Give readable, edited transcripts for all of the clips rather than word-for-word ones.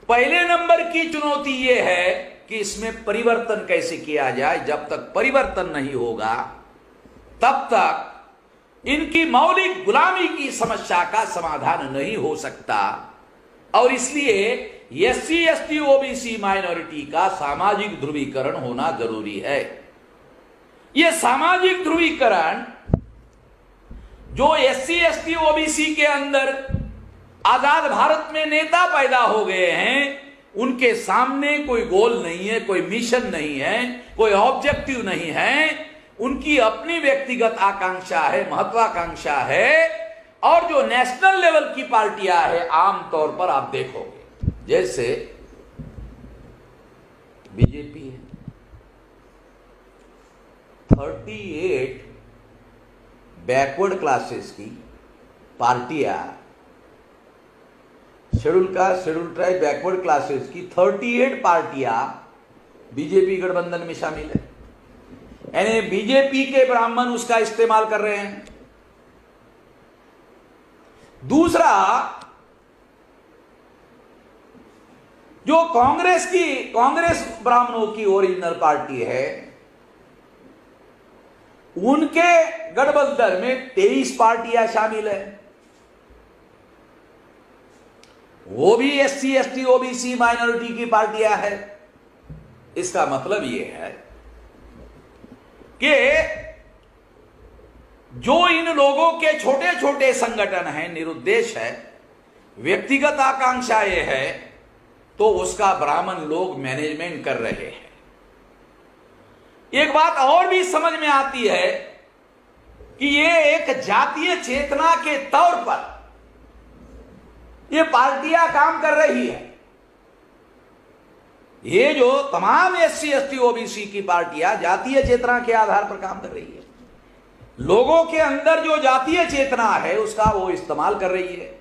पहले नंबर की चुनौती यह है कि इसमें परिवर्तन कैसे किया जाए। जब तक परिवर्तन नहीं होगा तब तक इनकी मौलिक गुलामी की समस्या का समाधान नहीं हो सकता। और इसलिए एससी एसटी ओबीसी माइनॉरिटी का सामाजिक ध्रुवीकरण होना जरूरी है। यह सामाजिक ध्रुवीकरण जो एससी एसटी ओबीसी के अंदर आजाद भारत में नेता पैदा हो गए हैं, उनके सामने कोई गोल नहीं है, कोई मिशन नहीं है, कोई ऑब्जेक्टिव नहीं है। उनकी अपनी व्यक्तिगत आकांक्षा है, महत्वाकांक्षा है। और जो नेशनल लेवल की पार्टियां है, आमतौर पर आप देखोगे जैसे बीजेपी है, 38 बैकवर्ड क्लासेस की पार्टियां, शेड्यूल ट्राइब बैकवर्ड क्लासेस की 38 पार्टियां बीजेपी गठबंधन में शामिल है। यानी बीजेपी के ब्राह्मण उसका इस्तेमाल कर रहे हैं। दूसरा, जो कांग्रेस ब्राह्मणों की ओरिजिनल पार्टी है, उनके गठबंधन में 23 पार्टियां शामिल है। वो भी एससी एसटी ओबीसी माइनॉरिटी की पार्टियां है। इसका मतलब यह है कि जो इन लोगों के छोटे छोटे संगठन हैं, निरुद्देश है, व्यक्तिगत आकांक्षाएं है, तो उसका ब्राह्मण लोग मैनेजमेंट कर रहे हैं। एक बात और भी समझ में आती है कि ये एक जातीय चेतना के तौर पर ये पार्टियां काम कर रही है। ये जो तमाम एससी एसटी ओबीसी की पार्टियां जातीय चेतना के आधार पर काम कर रही है। लोगों के अंदर जो जातीय चेतना है उसका वो इस्तेमाल कर रही है।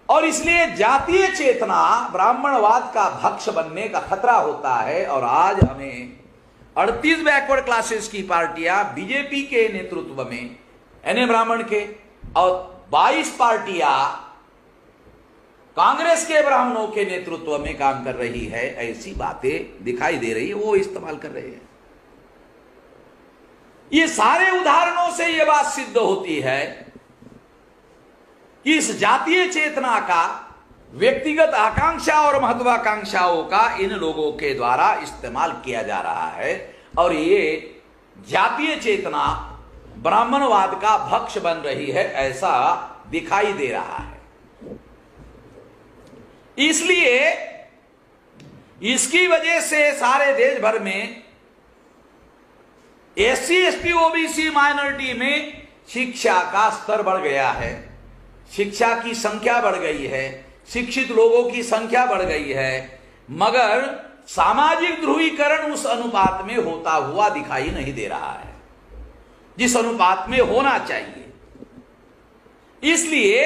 और इसलिए जातीय चेतना ब्राह्मणवाद का भक्ष बनने का खतरा होता है। और आज हमें 38 बैकवर्ड क्लासेस की पार्टियां बीजेपी के नेतृत्व में, यानी ब्राह्मण के, और 22 पार्टियां कांग्रेस के ब्राह्मणों के नेतृत्व में काम कर रही है। ऐसी बातें दिखाई दे रही है, वो इस्तेमाल कर रहे हैं। ये सारे उदाहरणों से यह बात सिद्ध होती है कि इस जातीय चेतना का, व्यक्तिगत आकांक्षा और महत्वाकांक्षाओं का इन लोगों के द्वारा इस्तेमाल किया जा रहा है। और ये जातीय चेतना ब्राह्मणवाद का भक्ष बन रही है, ऐसा दिखाई दे रहा है। इसलिए इसकी वजह से सारे देश भर में एससी एसटी ओबीसी माइनॉरिटी में शिक्षा का स्तर बढ़ गया है, शिक्षा की संख्या बढ़ गई है, शिक्षित लोगों की संख्या बढ़ गई है, मगर सामाजिक ध्रुवीकरण उस अनुपात में होता हुआ दिखाई नहीं दे रहा है जिस अनुपात में होना चाहिए। इसलिए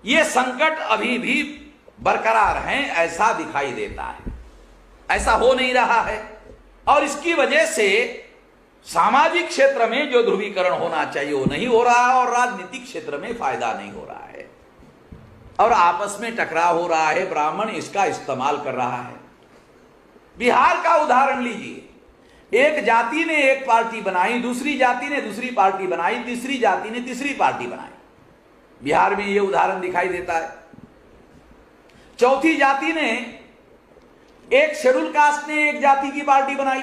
यह संकट अभी भी बरकरार हैं, ऐसा दिखाई देता है। ऐसा हो नहीं रहा है। और इसकी वजह से सामाजिक क्षेत्र में जो ध्रुवीकरण होना चाहिए वो नहीं हो रहा है, और राजनीतिक क्षेत्र में फायदा नहीं हो रहा है, और आपस में टकराव हो रहा है। ब्राह्मण इसका इस्तेमाल कर रहा है। बिहार का उदाहरण लीजिए। एक जाति ने एक पार्टी बनाई, दूसरी जाति ने दूसरी पार्टी बनाई, तीसरी जाति ने तीसरी पार्टी बनाई। बिहार में यह उदाहरण दिखाई देता है। चौथी जाति ने, एक शेड्यूल कास्ट ने एक जाति की पार्टी बनाई,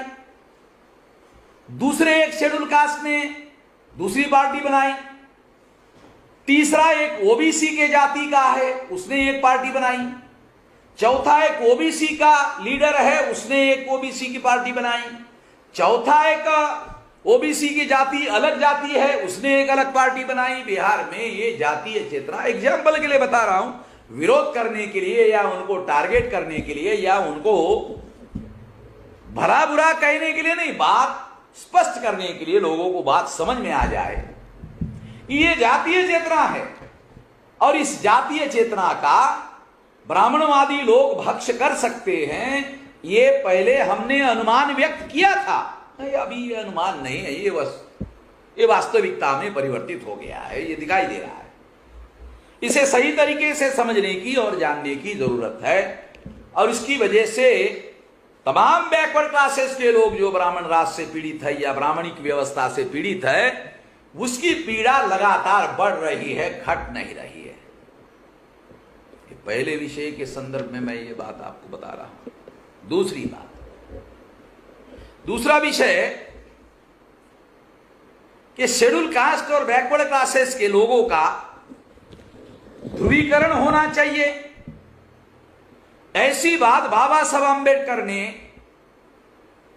दूसरे एक शेड्यूल कास्ट ने दूसरी पार्टी बनाई, तीसरा एक ओबीसी के जाति का है, उसने एक पार्टी बनाई, चौथा एक ओबीसी का लीडर है, उसने एक ओबीसी की पार्टी बनाई, चौथा एक ओबीसी की जाति अलग जाति है, उसने एक अलग पार्टी बनाई। बिहार में ये जातीय चेतना, एग्जाम्पल के लिए बता रहा हूं, विरोध करने के लिए या उनको टारगेट करने के लिए या उनको भला बुरा कहने के लिए नहीं, बात स्पष्ट करने के लिए, लोगों को बात समझ में आ जाए कि ये जातीय चेतना है। और इस जातीय चेतना का ब्राह्मणवादी लोग भक्ष कर सकते हैं, ये पहले हमने अनुमान व्यक्त किया था। अभी ये अनुमान नहीं है, ये वास्तविकता में परिवर्तित हो गया है, ये दिखाई दे रहा है। इसे सही तरीके से समझने की और जानने की जरूरत है। और इसकी वजह से तमाम बैकवर्ड क्लासेस के लोग जो ब्राह्मण राज से पीड़ित है या ब्राह्मणिक व्यवस्था से पीड़ित है, उसकी पीड़ा लगातार बढ़ रही है, घट नहीं रही है। पहले विषय के संदर्भ में मैं ये बात आपको बता रहा हूं। दूसरी बात, दूसरा विषय कि शेड्यूल कास्ट और बैकवर्ड क्लासेस के लोगों का ध्रुवीकरण होना चाहिए। ऐसी बात बाबा साहब आंबेडकर ने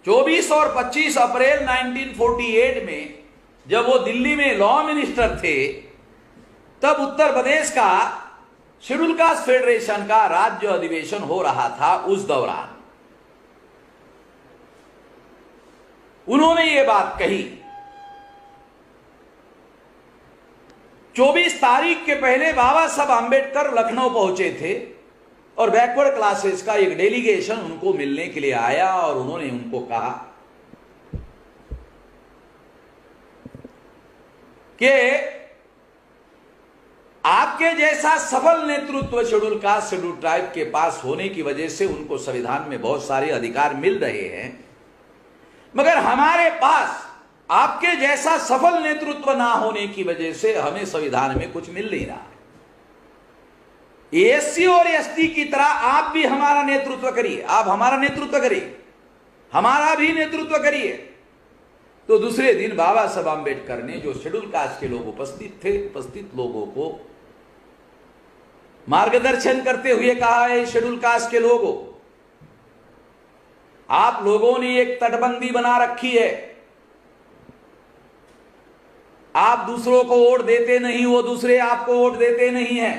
24 और 25 अप्रैल 1948 में, जब वो दिल्ली में लॉ मिनिस्टर थे, तब उत्तर प्रदेश का शेड्यूल कास्ट फेडरेशन का राज्य अधिवेशन हो रहा था। उस दौरान उन्होंने ये बात कही। 24 तारीख के पहले बाबा साहब आंबेडकर लखनऊ पहुंचे थे और बैकवर्ड क्लासेस का एक डेलीगेशन उनको मिलने के लिए आया और उन्होंने उनको कहा कि आपके जैसा सफल नेतृत्व शेड्यूल कास्ट शेड्यूल ट्राइब के पास होने की वजह से उनको संविधान में बहुत सारे अधिकार मिल रहे हैं, मगर हमारे पास आपके जैसा सफल नेतृत्व ना होने की वजह से हमें संविधान में कुछ मिल नहीं रहा है। एससी और एसटी की तरह आप भी हमारा नेतृत्व करिए, आप हमारा नेतृत्व करिए, हमारा भी नेतृत्व करिए। तो दूसरे दिन बाबा साहब आंबेडकर ने, जो शेड्यूल कास्ट के लोग उपस्थित थे, उपस्थित लोगों को मार्गदर्शन करते हुए कहा है, शेड्यूल कास्ट के लोगों, आप लोगों ने एक तटबंदी बना रखी है, आप दूसरों को वोट देते नहीं, वो दूसरे आपको वोट देते नहीं है।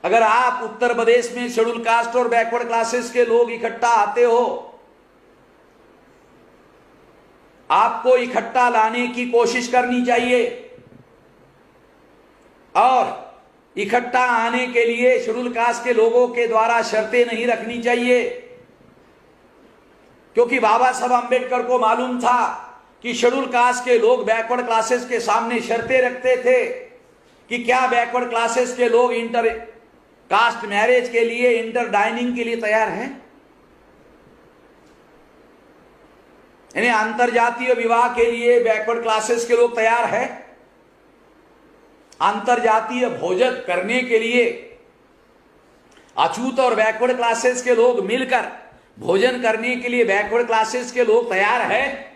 अगर आप उत्तर प्रदेश में शेड्यूल कास्ट और बैकवर्ड क्लासेस के लोग इकट्ठा आते हो, आपको इकट्ठा लाने की कोशिश करनी चाहिए और इकट्ठा आने के लिए शेड्यूल कास्ट के लोगों के द्वारा शर्तें नहीं रखनी चाहिए, क्योंकि बाबा साहब आंबेडकर को मालूम था कि शेड्यूल कास्ट के लोग बैकवर्ड क्लासेस के सामने शर्तें रखते थे कि क्या बैकवर्ड क्लासेस के लोग इंटर कास्ट मैरिज के लिए, इंटर डाइनिंग के लिए तैयार हैं, यानी अंतरजातीय विवाह के लिए बैकवर्ड क्लासेस के लोग तैयार हैं, अंतरजातीय भोजन करने के लिए अछूत और बैकवर्ड क्लासेस के लोग मिलकर भोजन करने के लिए बैकवर्ड क्लासेस के लोग तैयार हैं।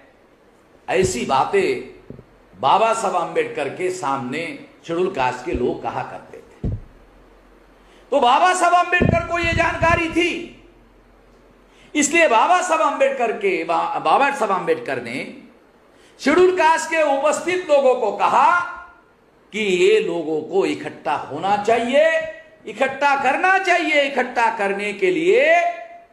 ऐसी बातें बाबा साहब आंबेडकर के सामने शेड्यूल कास्ट के लोग कहा करते थे। तो बाबा साहब आंबेडकर को यह जानकारी थी, इसलिए बाबा साहब आंबेडकर ने शेड्यूल कास्ट के उपस्थित लोगों को कहा कि ये लोगों को इकट्ठा होना चाहिए, इकट्ठा करना चाहिए। इकट्ठा करने के लिए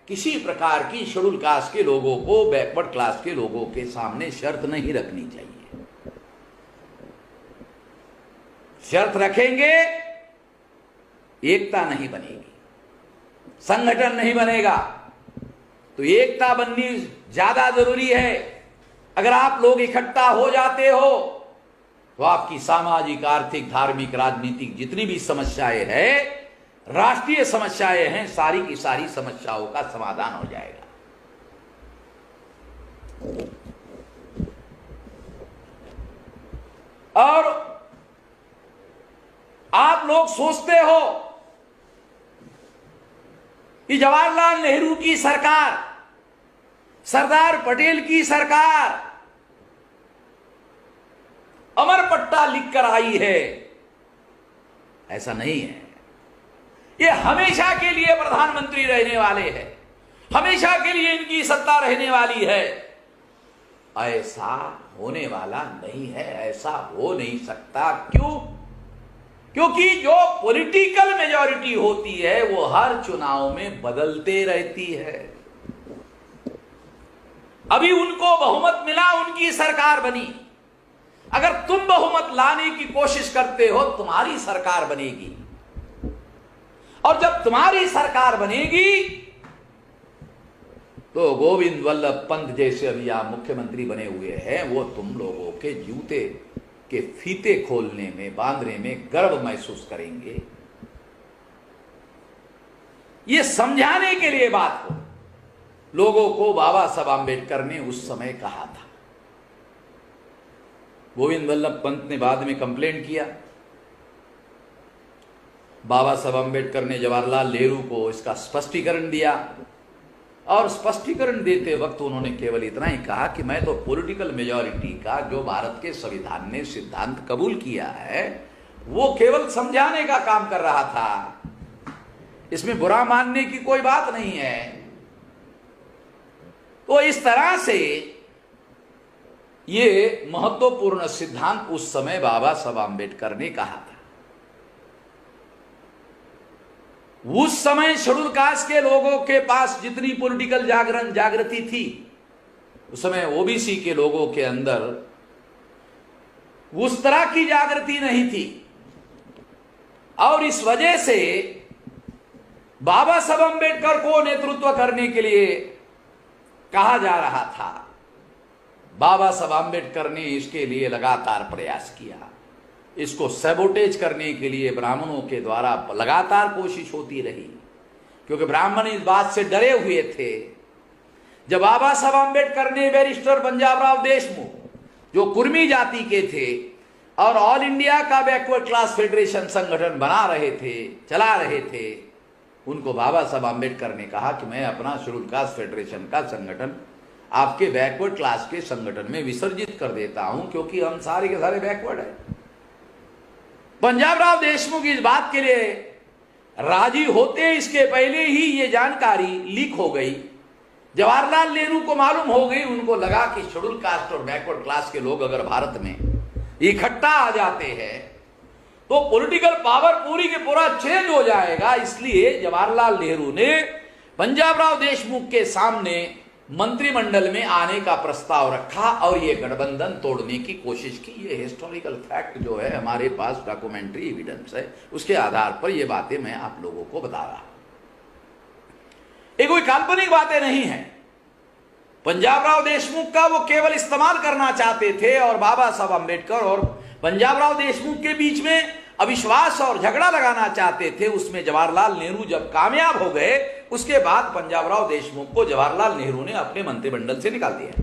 किसी प्रकार की शेड्यूल कास्ट के लोगों को बैकवर्ड क्लास के लोगों के सामने शर्त नहीं रखनी चाहिए। शर्त रखेंगे, एकता नहीं बनेगी, संगठन नहीं बनेगा। तो एकता बननी ज्यादा जरूरी है। अगर आप लोग इकट्ठा हो जाते हो तो आपकी सामाजिक, आर्थिक, धार्मिक, राजनीतिक जितनी भी समस्याएं हैं, राष्ट्रीय समस्याएं हैं, सारी की सारी समस्याओं का समाधान हो जाएगा। और आप लोग सोचते हो कि जवाहरलाल नेहरू की सरकार, सरदार पटेल की सरकार अमर पट्टा लिखकर आई है। ऐसा नहीं है। ये हमेशा के लिए प्रधानमंत्री रहने वाले हैं, हमेशा के लिए इनकी सत्ता रहने वाली है। ऐसा होने वाला नहीं है, ऐसा हो नहीं सकता। क्यों? क्योंकि जो पॉलिटिकल मेजॉरिटी होती है वो हर चुनाव में बदलते रहती है। अभी उनको बहुमत मिला, उनकी सरकार बनी। अगर तुम बहुमत लाने की कोशिश करते हो, तुम्हारी सरकार बनेगी। और जब तुम्हारी सरकार बनेगी तो गोविंद वल्लभ पंत जैसे अभी आप मुख्यमंत्री बने हुए हैं, वो तुम लोगों के जूते के फीते खोलने में, बांधने में गर्व महसूस करेंगे। ये समझाने के लिए बात को लोगों को बाबा साहब आम्बेडकर ने उस समय कहा था। गोविंद वल्लभ पंत ने बाद में कंप्लेंट किया। बाबा साहब आम्बेडकर ने जवाहरलाल नेहरू को इसका स्पष्टीकरण दिया, और स्पष्टीकरण देते वक्त उन्होंने केवल इतना ही कहा कि मैं तो पॉलिटिकल मेजॉरिटी का जो भारत के संविधान ने सिद्धांत कबूल किया है वो केवल समझाने का काम कर रहा था, इसमें बुरा मानने की कोई बात नहीं है। तो इस तरह से ये महत्वपूर्ण सिद्धांत उस समय बाबा साहब आम्बेडकर ने कहा था। उस समय शेड्यूल कास्ट के लोगों के पास जितनी पॉलिटिकल जागृति थी, उस समय ओबीसी के लोगों के अंदर उस तरह की जागृति नहीं थी, और इस वजह से बाबा साहब आम्बेडकर को नेतृत्व करने के लिए कहा जा रहा था। बाबा साहब आम्बेडकर ने इसके लिए लगातार प्रयास किया। इसको सैबोटेज करने के लिए ब्राह्मणों के द्वारा लगातार कोशिश होती रही, क्योंकि ब्राह्मण इस बात से डरे हुए थे। जब बाबा साहब आम्बेडकर ने बैरिस्टर पंजाबराव देशमुख, जो कुर्मी जाति के थे और ऑल इंडिया का बैकवर्ड क्लास फेडरेशन संगठन बना रहे थे, चला रहे थे, उनको बाबा साहब आम्बेडकर ने कहा कि मैं अपना शेड्यूल कास्ट फेडरेशन का संगठन आपके बैकवर्ड क्लास के संगठन में विसर्जित कर देता हूं, क्योंकि हम सारे के सारे बैकवर्ड हैं। पंजाबराव देशमुख इस बात के लिए राजी होते इसके पहले ही ये जानकारी लीक हो गई। जवाहरलाल नेहरू को मालूम हो गई, उनको लगा कि शेड्यूल कास्ट और बैकवर्ड क्लास के लोग अगर भारत में इकट्ठा आ जाते हैं तो पॉलिटिकल पावर पूरी के पूरा चेंज हो जाएगा। इसलिए जवाहरलाल नेहरू ने पंजाबराव देशमुख के सामने मंत्रिमंडल में आने का प्रस्ताव रखा और ये गठबंधन तोड़ने की कोशिश की। ये हिस्टोरिकल फैक्ट जो है, हमारे पास डॉक्यूमेंट्री एविडेंस है, उसके आधार पर ये बातें मैं आप लोगों को बता रहा हूं। ये कोई काल्पनिक बातें नहीं है। पंजाबराव देशमुख का वो केवल इस्तेमाल करना चाहते थे, और बाबा साहब आम्बेडकर और पंजाबराव देशमुख के बीच में अविश्वास और झगड़ा लगाना चाहते थे। उसमें जवाहरलाल नेहरू जब कामयाब हो गए, उसके बाद पंजाबराव देशमुख को जवाहरलाल नेहरू ने अपने मंत्रिमंडल से निकाल दिया।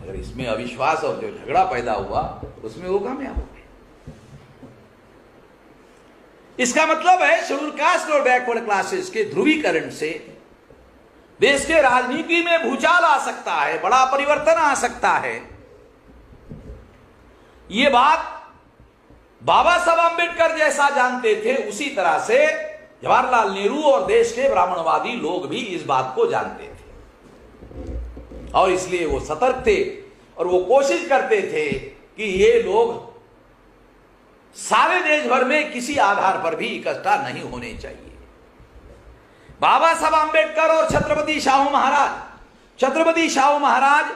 अगर इसमें अविश्वास और जो झगड़ा पैदा हुआ उसमें वो कामयाब हो गए। इसका मतलब है शेड्यूल कास्ट और बैकवर्ड क्लासेस के ध्रुवीकरण से देश के राजनीति में भूचाल आ सकता है, बड़ा परिवर्तन आ सकता है। ये बात बाबा साहब आम्बेडकर जैसा जानते थे, उसी तरह से जवाहरलाल नेहरू और देश के ब्राह्मणवादी लोग भी इस बात को जानते थे, और इसलिए वो सतर्क थे और वो कोशिश करते थे कि ये लोग सारे देश भर में किसी आधार पर भी इकट्ठा नहीं होने चाहिए। बाबा साहब आम्बेडकर और छत्रपति शाहू महाराज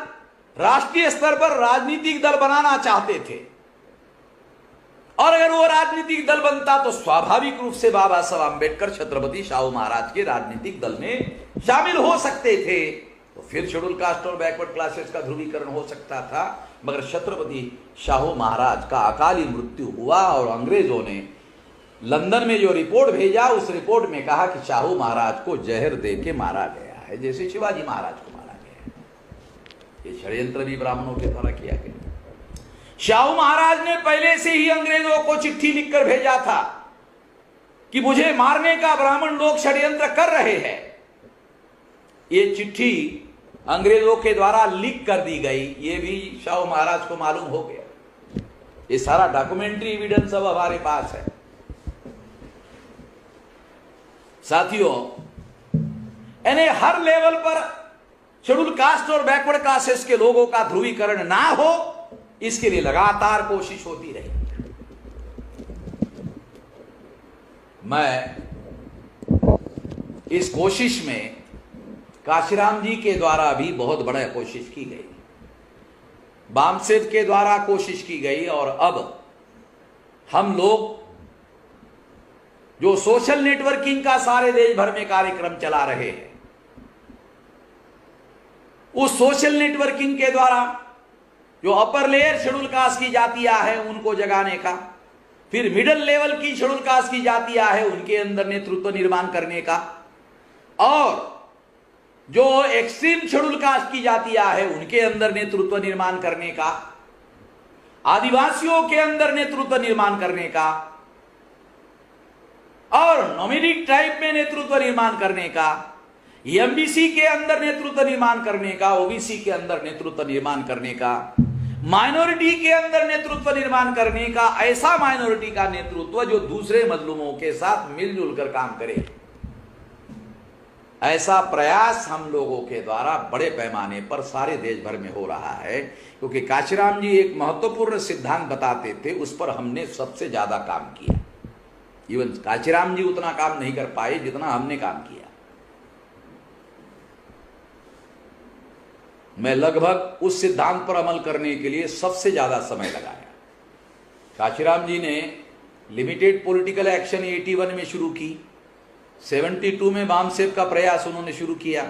राष्ट्रीय स्तर पर राजनीतिक दल बनाना चाहते थे, और अगर वो राजनीतिक दल बनता तो स्वाभाविक रूप से बाबा साहब आम्बेडकर छत्रपति शाहू महाराज के राजनीतिक दल में शामिल हो सकते थे। तो फिर शेड्यूल कास्ट और बैकवर्ड क्लासेस का ध्रुवीकरण हो सकता था। मगर छत्रपति शाहू महाराज का अकाली मृत्यु हुआ, और अंग्रेजों ने लंदन में जो रिपोर्ट भेजा, उस रिपोर्ट में कहा कि शाहू महाराज को जहर दे के मारा गया है, जैसे शिवाजी महाराज को मारा गया। ये षड्यंत्र भी ब्राह्मणों के द्वारा किया गया। शाहू महाराज ने पहले से ही अंग्रेजों को चिट्ठी लिखकर भेजा था कि मुझे मारने का ब्राह्मण लोग षड्यंत्र कर रहे हैं। ये चिट्ठी अंग्रेजों के द्वारा लीक कर दी गई, ये भी शाहू महाराज को मालूम हो गया। ये सारा डॉक्यूमेंट्री एविडेंस अब हमारे पास है। साथियों, यानी हर लेवल पर शेड्यूल कास्ट और बैकवर्ड क्लासेस के लोगों का ध्रुवीकरण ना हो, इसके लिए लगातार कोशिश होती रही। मैं इस कोशिश में काशीराम जी के द्वारा भी बहुत बड़ा कोशिश की गई, बामसेद के द्वारा कोशिश की गई, और अब हम लोग जो सोशल नेटवर्किंग का सारे देश भर में कार्यक्रम चला रहे हैं, उस सोशल नेटवर्किंग के द्वारा जो अपर लेयर शेड्यूल कास्ट की जातियां हैं उनको जगाने का, फिर मिडिल लेवल की शेड्यूल कास्ट की जातियां हैं उनके अंदर नेतृत्व निर्माण करने का, और जो एक्सट्रीम शेड्यूल कास्ट की जातियां हैं उनके अंदर नेतृत्व निर्माण करने का, आदिवासियों के अंदर नेतृत्व निर्माण करने का, और नॉमिनिक ट्राइब में नेतृत्व निर्माण करने का, एमबीसी के अंदर नेतृत्व निर्माण करने का, ओबीसी के अंदर नेतृत्व निर्माण करने का, माइनॉरिटी के अंदर नेतृत्व निर्माण करने का, ऐसा माइनॉरिटी का नेतृत्व जो दूसरे मजलूमों के साथ मिलजुल कर काम करे। ऐसा प्रयास हम लोगों के द्वारा बड़े पैमाने पर सारे देश भर में हो रहा है, क्योंकि काशीराम जी एक महत्वपूर्ण सिद्धांत बताते थे, उस पर हमने सबसे ज्यादा काम किया। इवन काशीराम जी उतना काम नहीं कर पाए जितना हमने काम किया। मैं लगभग उस सिद्धांत पर अमल करने के लिए सबसे ज्यादा समय लगाया। काशीराम जी ने लिमिटेड पॉलिटिकल एक्शन 81 में शुरू की, 72 में बामसेब का प्रयास उन्होंने शुरू किया,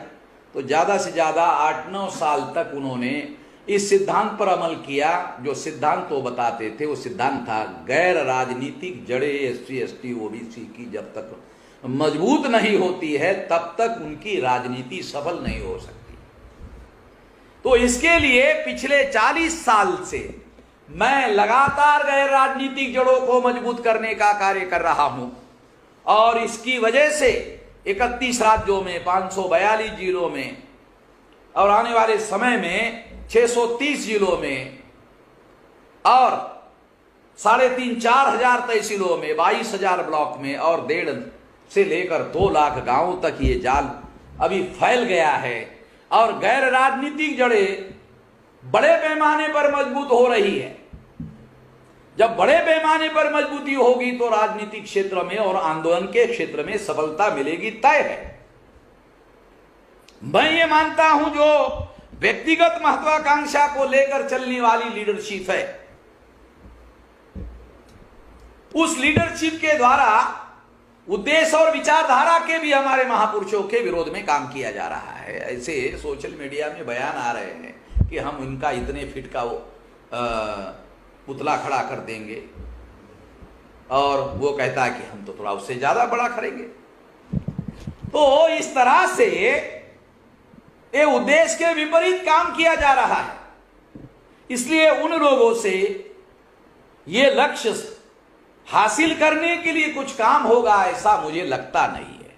तो ज्यादा से ज्यादा 8-9 साल तक उन्होंने इस सिद्धांत पर अमल किया। जो सिद्धांत वो बताते थे वो सिद्धांत था, गैर राजनीतिक जड़े एससी एसटी ओबीसी की जब तक मजबूत नहीं होती है तब तक उनकी राजनीति सफल नहीं हो सकती। तो इसके लिए पिछले 40 साल से मैं लगातार गैर राजनीतिक जड़ों को मजबूत करने का कार्य कर रहा हूं, और इसकी वजह से 31 राज्यों में 542 जिलों में और आने वाले समय में 630 जिलों में और 3,500-4 हजार तहसीलों में 22,000 ब्लॉक में और 1.5 से लेकर 2 लाख गांवों तक ये जाल अभी फैल गया है, और गैर राजनीतिक जड़ें बड़े पैमाने पर मजबूत हो रही है। जब बड़े पैमाने पर मजबूती होगी तो राजनीतिक क्षेत्र में और आंदोलन के क्षेत्र में सफलता मिलेगी, तय है। मैं ये मानता हूं जो व्यक्तिगत महत्वाकांक्षा को लेकर चलने वाली लीडरशिप है, उस लीडरशिप के द्वारा उद्देश्य और विचारधारा के भी हमारे महापुरुषों के विरोध में काम किया जा रहा है। ऐसे सोशल मीडिया में बयान आ रहे हैं कि हम इनका इतने फीट का पुतला खड़ा कर देंगे, और वो कहता है कि हम तो थोड़ा उससे ज्यादा बड़ा करेंगे। तो इस तरह से ये उद्देश्य के विपरीत काम किया जा रहा है। इसलिए उन लोगों से ये लक्ष्य हासिल करने के लिए कुछ काम होगा ऐसा मुझे लगता नहीं है।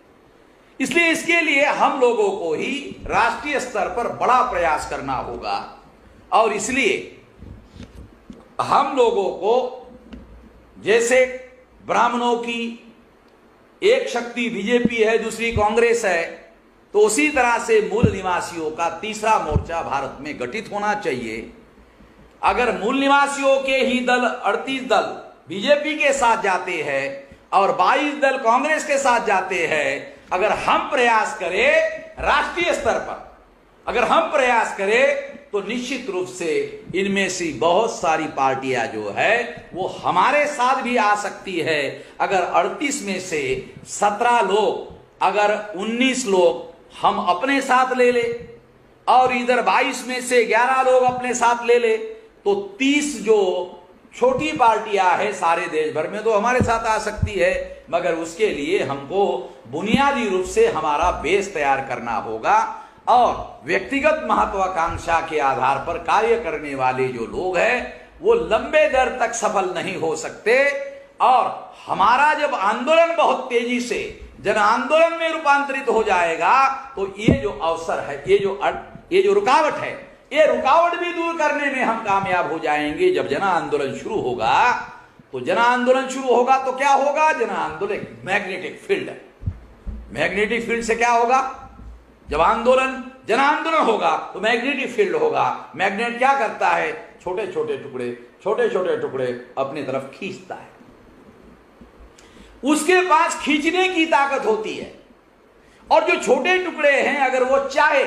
इसलिए इसके लिए हम लोगों को ही राष्ट्रीय स्तर पर बड़ा प्रयास करना होगा, और इसलिए हम लोगों को जैसे ब्राह्मणों की एक शक्ति बीजेपी है, दूसरी कांग्रेस है, तो उसी तरह से मूल निवासियों का तीसरा मोर्चा भारत में गठित होना चाहिए। अगर मूल निवासियों के ही दल 38 दल बीजेपी के साथ जाते हैं और 22 दल कांग्रेस के साथ जाते हैं, अगर हम प्रयास करें राष्ट्रीय स्तर पर, अगर हम प्रयास करें तो निश्चित रूप से इनमें से बहुत सारी पार्टियां जो है वो हमारे साथ भी आ सकती है। अगर 38 में से 17 लोग, अगर 19 लोग हम अपने साथ ले ले, और इधर 22 में से 11 लोग अपने साथ ले ले, तो 30 जो छोटी पार्टियां हैं सारे देश भर में तो हमारे साथ आ सकती है। मगर उसके लिए हमको बुनियादी रूप से हमारा बेस तैयार करना होगा, और व्यक्तिगत महत्वाकांक्षा के आधार पर कार्य करने वाले जो लोग हैं वो लंबे दर तक सफल नहीं हो सकते। और हमारा जब आंदोलन बहुत तेजी से जन आंदोलन में रूपांतरित हो जाएगा तो ये जो अवसर है, ये जो रुकावट है, ये रुकावट भी दूर करने में हम कामयाब हो जाएंगे। जब जन आंदोलन शुरू होगा तो जन आंदोलन शुरू होगा तो क्या होगा, जन आंदोलन मैग्नेटिक फील्ड है। मैग्नेटिक फील्ड से क्या होगा, जब आंदोलन जन आंदोलन होगा तो मैग्नेटिक फील्ड होगा। मैग्नेट क्या करता है, छोटे छोटे टुकड़े अपनी तरफ खींचता है। उसके पास खींचने की ताकत होती है, और जो छोटे टुकड़े हैं अगर वो चाहे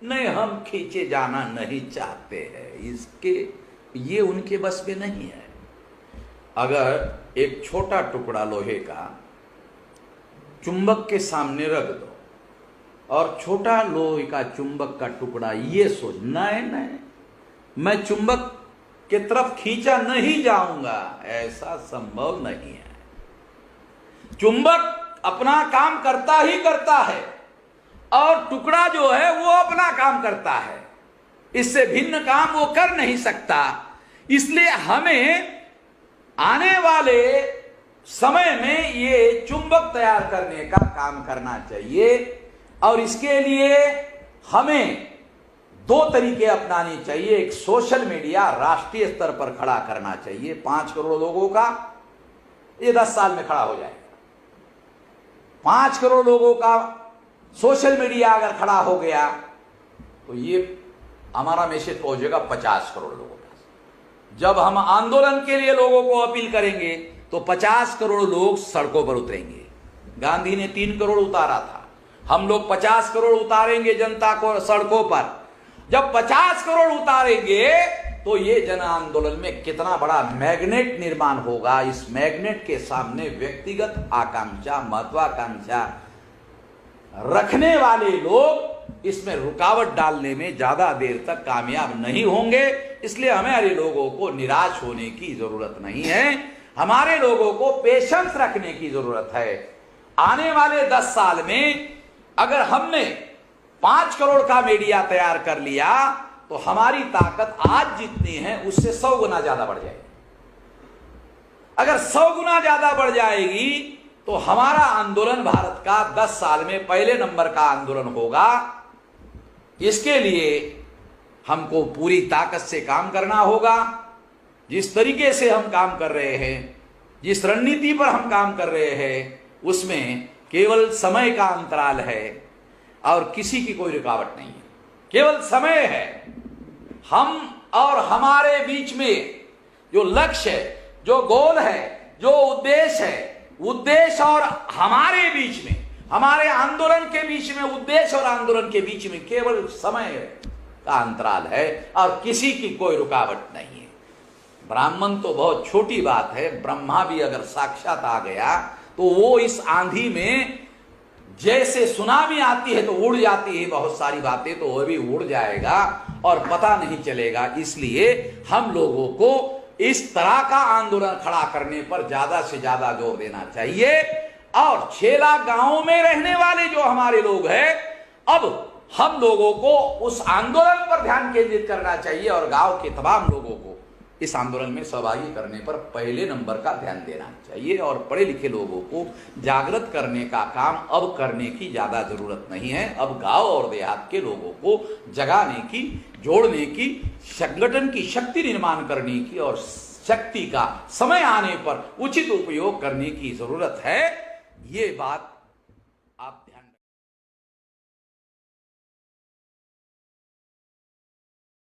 नहीं, हम खींचे जाना नहीं चाहते हैं, इसके ये उनके बस में नहीं है। अगर एक छोटा टुकड़ा लोहे का चुंबक के सामने रख दो और छोटा लोहे का चुंबक का टुकड़ा ये सोच नहीं मैं चुंबक के तरफ खींचा नहीं जाऊंगा, ऐसा संभव नहीं है। चुंबक अपना काम करता ही करता है और टुकड़ा जो है वो अपना काम करता है, इससे भिन्न काम वो कर नहीं सकता। इसलिए हमें आने वाले समय में ये चुंबक तैयार करने का काम करना चाहिए और इसके लिए हमें दो तरीके अपनाने चाहिए। एक, सोशल मीडिया राष्ट्रीय स्तर पर खड़ा करना चाहिए। 5 करोड़ लोगों का ये 10 साल में खड़ा हो जाएगा। 5 करोड़ लोगों का सोशल मीडिया अगर खड़ा हो गया तो ये हमारा मैसेज पहुंचेगा 50 करोड़ लोगों का। जब हम आंदोलन के लिए लोगों को अपील करेंगे तो 50 करोड़ लोग सड़कों पर उतरेंगे। गांधी ने 3 करोड़ उतारा था, हम लोग 50 करोड़ उतारेंगे जनता को सड़कों पर। जब 50 करोड़ उतारेंगे तो ये जन आंदोलन में कितना बड़ा मैग्नेट निर्माण होगा। इस मैग्नेट के सामने व्यक्तिगत आकांक्षा, महत्वाकांक्षा रखने वाले लोग इसमें रुकावट डालने में ज्यादा देर तक कामयाब नहीं होंगे। इसलिए हमारे लोगों को निराश होने की जरूरत नहीं है, हमारे लोगों को पेशेंस रखने की जरूरत है। आने वाले 10 साल में अगर हमने 5 करोड़ का मीडिया तैयार कर लिया तो हमारी ताकत आज जितनी है उससे 100 गुना ज्यादा बढ़ जाएगी। अगर 100 गुना ज्यादा बढ़ जाएगी तो हमारा आंदोलन भारत का 10 साल में पहले नंबर का आंदोलन होगा। इसके लिए हमको पूरी ताकत से काम करना होगा। जिस तरीके से हम काम कर रहे हैं, जिस रणनीति पर हम काम कर रहे हैं, उसमें केवल समय का अंतराल है और किसी की कोई रुकावट नहीं है, केवल समय है। हम और हमारे बीच में जो लक्ष्य है, जो गोल है, जो उद्देश्य है, उद्देश्य और हमारे बीच में, हमारे आंदोलन के बीच में, उद्देश्य और आंदोलन के बीच में केवल समय का अंतराल है और किसी की कोई रुकावट नहीं है। ब्राह्मण तो बहुत छोटी बात है, ब्रह्मा भी अगर साक्षात आ गया तो वो इस आंधी में जैसे सुनामी आती है तो उड़ जाती है बहुत सारी बातें, तो वह भी उड़ जाएगा और पता नहीं चलेगा। इसलिए हम लोगों को इस तरह का आंदोलन खड़ा करने पर ज्यादा से ज्यादा जोर देना चाहिए। और छेला गांव में रहने वाले जो हमारे लोग हैं, अब हम लोगों को उस आंदोलन पर ध्यान केंद्रित करना चाहिए और गांव के तमाम लोगों को इस आंदोलन में सहभागी करने पर पहले नंबर का ध्यान देना चाहिए। और पढ़े लिखे लोगों को जागृत करने का काम अब करने की ज्यादा जरूरत नहीं है। अब गांव और देहात के लोगों को जगाने की, जोड़ने की, संगठन की शक्ति निर्माण करने की और शक्ति का समय आने पर उचित उपयोग करने की जरूरत है। ये बात आप ध्यान